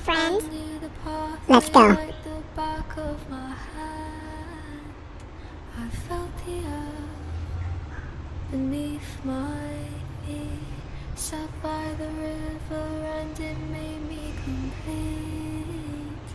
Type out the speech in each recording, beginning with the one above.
friend. Let's go. I felt the earth beneath my feet. Sat by the river and it made me complete.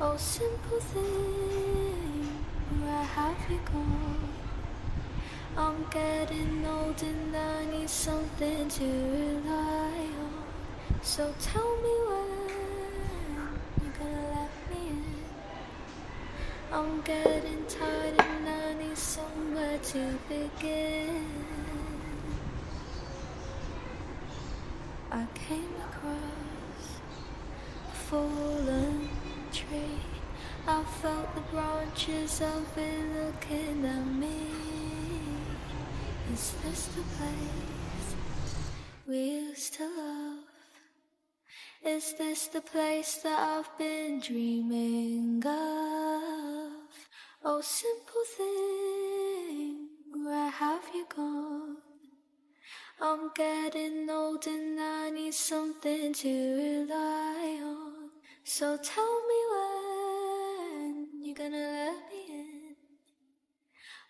Oh, simple thing, where have you gone? I'm getting old and I need something to rely on. So tell me when you're gonna let me in. I'm getting tired and I need somewhere to begin. I came across a fallen tree. I felt the branches of it looking at me. Is this the place we used to love? Is this the place that I've been dreaming of? Oh, simple thing, where have you gone? I'm getting old and I need something to rely on. So tell me when you're gonna let me in.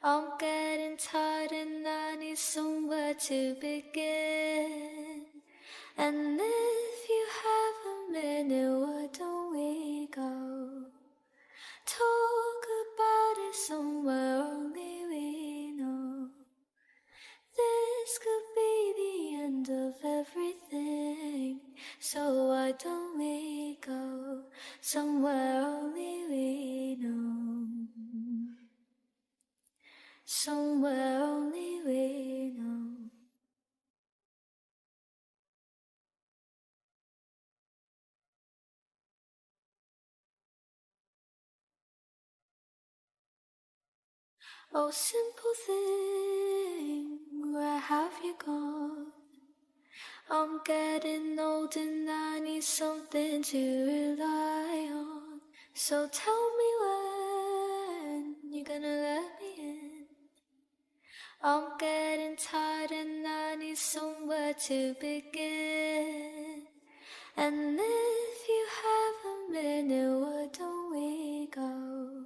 I'm getting tired and I need somewhere to begin. And if you have a minute, why don't we go? Talk about it somewhere only we know. This could be the end of everything. So why don't we go somewhere only we know? Somewhere only we know. Oh, simple thing, where have you gone? I'm getting old and I need something to rely on. So tell me when you're gonna let me in. I'm getting tired and I need somewhere to begin. And if you have a minute, why don't we go?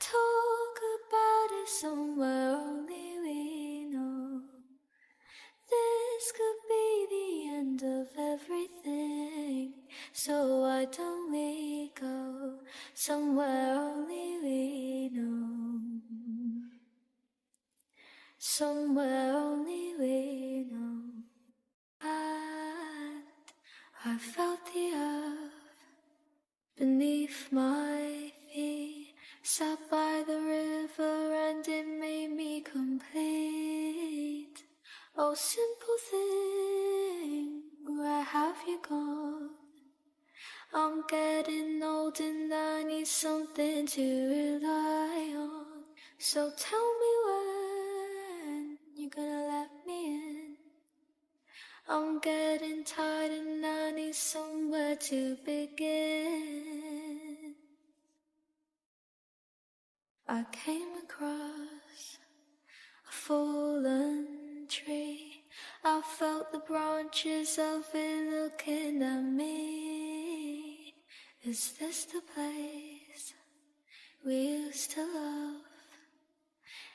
Talk about it somewhere only we know. This could be the end of everything. So why don't we go somewhere only we know? Somewhere only we know. And I felt the earth beneath my feet. Sat by the river and it made me complete. Oh, simple thing, where have you gone? I'm getting old and I need something to rely on. So tell me when you're gonna let me in. I'm getting tired and I need somewhere to begin. I came across a fallen tree. I felt the branches of it looking at me. Is this the place we used to love?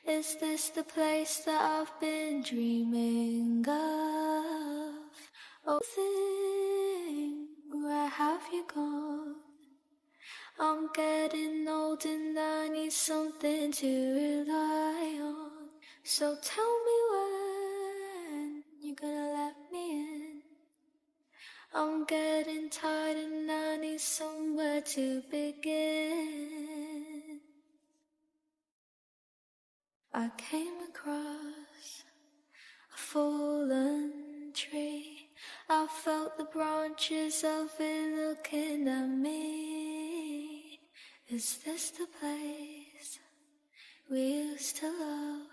Is this the place that I've been dreaming of? Oh, thing, where have you gone? I'm getting old and I need something to rely on. So tell me when you're gonna let me in. I'm getting tired and I need somewhere to begin. I came across a fallen tree. I felt the branches of it looking at me. Is this the place we used to love?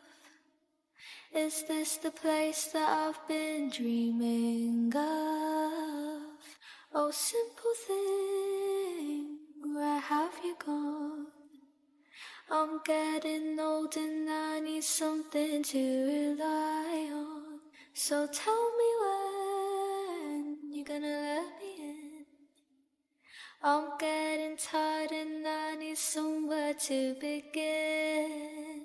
Is this the place that I've been dreaming of? Oh, simple thing, where have you gone? I'm getting old and I need something to rely on. So tell me when you're gonna let me in. to begin?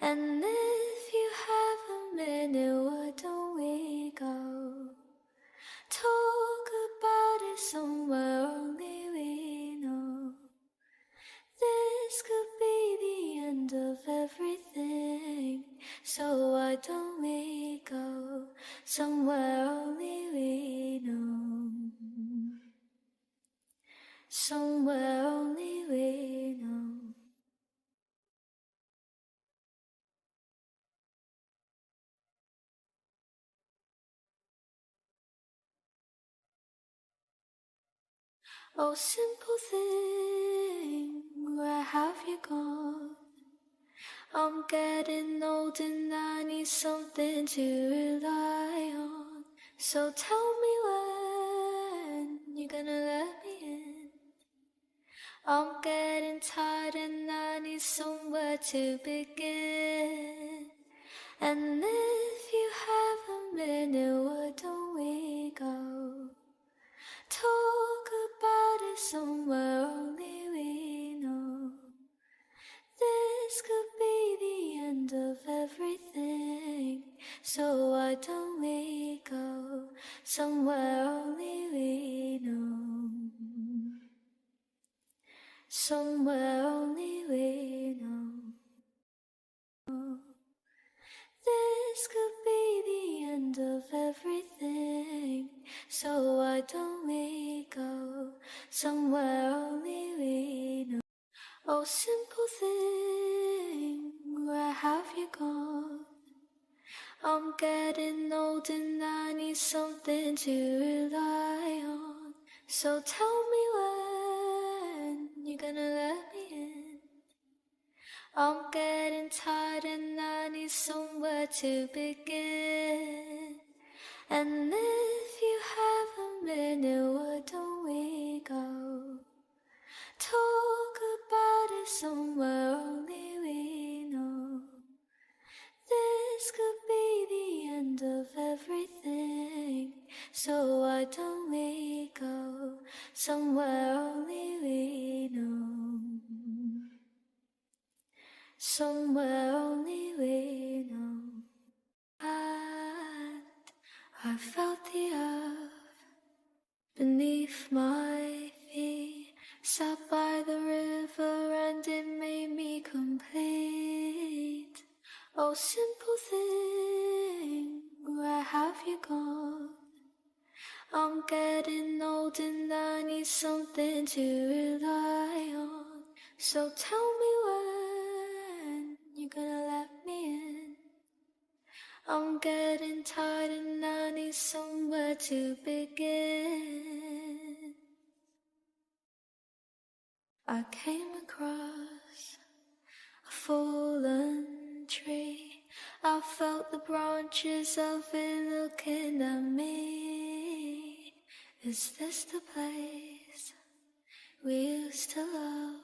And if you have a minute, why don't we go talk about it somewhere only we know? This could be the end of everything, so why don't we go somewhere only we know? Somewhere only we know. Oh, simple thing, where have you gone? I'm getting old and I need something to rely on. So tell me when you're gonna let me in. I'm getting tired and I need somewhere to begin. And if you have a minute, why don't we go talk about it somewhere only we know? This could be the end of everything, so why don't we go somewhere only we know? Somewhere only we know. This could be the end of everything, so why don't we go somewhere only we know? Oh, simple thing, where have you gone? I'm getting old and I need something to rely on. So tell me when you're gonna let me in. I'm getting tired and I need somewhere to begin. And if you have a minute, why don't we go talk about it somewhere only we know? This could be the end of everything, so why don't we go somewhere only we know? Somewhere only we know. I felt the earth beneath my feet, sat by the river and it made me complete. Oh, simple thing, where have you gone? I'm getting old and I need something to rely on. So tell me when you're gonna let me in. I'm getting tired and I need somewhere to begin. I came across a fallen tree. I felt the branches of it looking at me. Is this the place we used to love?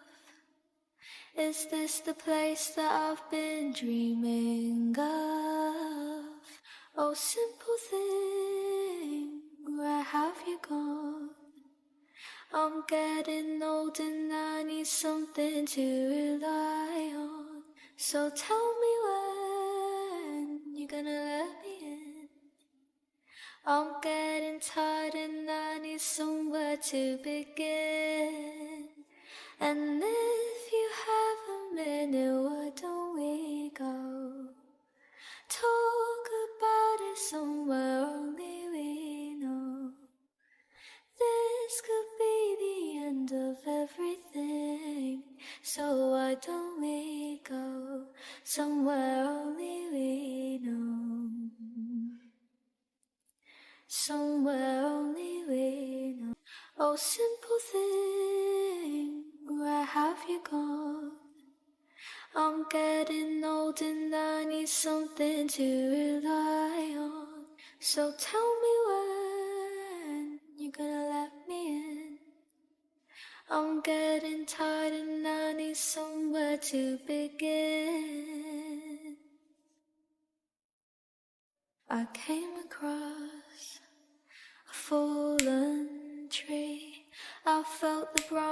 Is this the place that I've been dreaming of? Oh, simple thing, where have you gone? I'm getting old and I need something to rely on. So tell me when you're gonna let me in. I'm getting tired and I need somewhere to begin. And if you have a minute, why don't we go talk about it somewhere only we know? This could be the end of everything, so why don't we go somewhere only we know? Somewhere only we know. Oh, simple thing, where have you gone? I'm getting old and I need something to rely on. So tell me when you're gonna let me in. I'm getting tired and I need somewhere to begin. I came across a fallen tree. I felt the branch